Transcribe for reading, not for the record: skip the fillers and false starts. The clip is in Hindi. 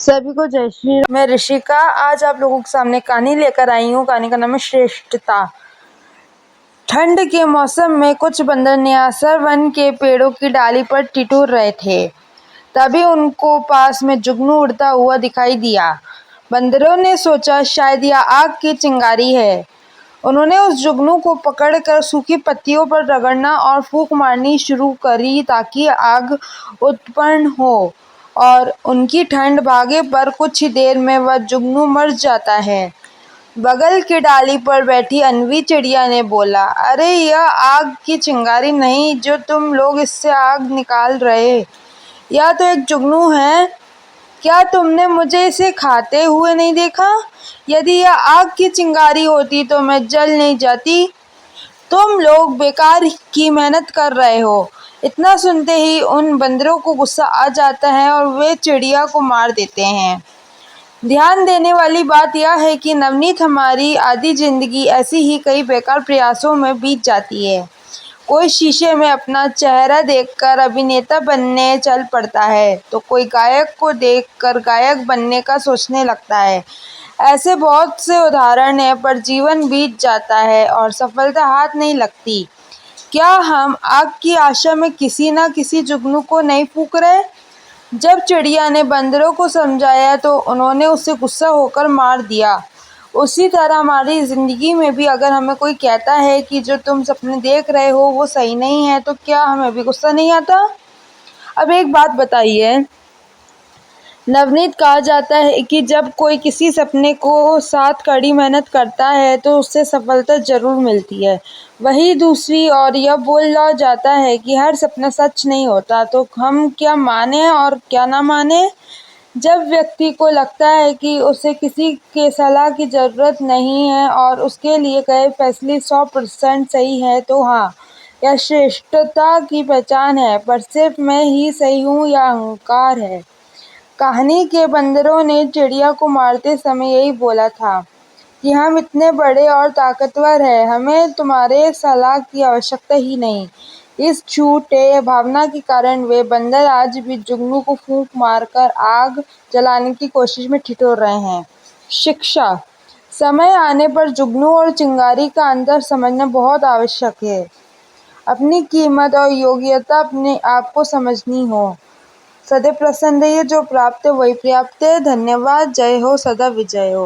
सभी को जय श्री राम। मैं ऋषिका आज आप लोगों के सामने कहानी लेकर आई हूँ। कहानी का नाम है श्रेष्ठता। ठंड के मौसम में कुछ बंदर न्यासर वन के पेड़ों की डाली पर ठिठुर रहे थे। तभी उनको पास में जुगनू उड़ता हुआ दिखाई दिया। बंदरों ने सोचा शायद यह आग की चिंगारी है। उन्होंने उस जुगनू को पकड़कर सूखी पत्तियों पर रगड़ना और फूंक मारनी शुरू करी ताकि आग उत्पन्न हो और उनकी ठंड भागे पर कुछ ही देर में वह जुगनू मर जाता है। बगल की डाली पर बैठी अनवी चिड़िया ने बोला, अरे यह आग की चिंगारी नहीं जो तुम लोग इससे आग निकाल रहे, यह तो एक जुगनू है। क्या तुमने मुझे इसे खाते हुए नहीं देखा? यदि यह आग की चिंगारी होती तो मैं जल नहीं जाती। तुम लोग बेकार की मेहनत कर रहे हो। इतना सुनते ही उन बंदरों को गुस्सा आ जाता है और वे चिड़िया को मार देते हैं। ध्यान देने वाली बात यह है कि नवनीत हमारी आधी जिंदगी ऐसी ही कई बेकार प्रयासों में बीत जाती है। कोई शीशे में अपना चेहरा देखकर अभिनेता बनने चल पड़ता है तो कोई गायक को देखकर गायक बनने का सोचने लगता है। ऐसे बहुत से उदाहरण हैं, पर जीवन बीत जाता है और सफलता हाथ नहीं लगती। क्या हम आग की आशा में किसी न किसी जुगनू को नहीं फूंक रहे? जब चिड़िया ने बंदरों को समझाया तो उन्होंने उससे गुस्सा होकर मार दिया। उसी तरह हमारी ज़िंदगी में भी अगर हमें कोई कहता है कि जो तुम सपने देख रहे हो वो सही नहीं है, तो क्या हमें भी गुस्सा नहीं आता? अब एक बात बताइए, नवनीत, कहा जाता है कि जब कोई किसी सपने को साथ कड़ी मेहनत करता है तो उससे सफलता जरूर मिलती है। वहीं दूसरी ओर यह बोला जाता है कि हर सपना सच नहीं होता। तो हम क्या माने और क्या ना माने? जब व्यक्ति को लगता है कि उसे किसी के सलाह की ज़रूरत नहीं है और उसके लिए गए फैसले 100% सही है, तो हाँ, यह श्रेष्ठता की पहचान है। पर सिर्फ मैं ही सही हूँ या अहंकार है? कहानी के बंदरों ने चिड़िया को मारते समय यही बोला था कि हम इतने बड़े और ताकतवर हैं, हमें तुम्हारे सलाह की आवश्यकता ही नहीं। इस झूठे भावना के कारण वे बंदर आज भी जुगनू को फूंक मारकर आग जलाने की कोशिश में ठिठुर रहे हैं। शिक्षा: समय आने पर जुगनू और चिंगारी का अंतर समझना बहुत आवश्यक है। अपनी कीमत और योग्यता अपने आप को समझनी हो। सदैव प्रसन्न रहिए, जो प्राप्त है वही पर्याप्त है। धन्यवाद। जय हो, सदा विजय हो।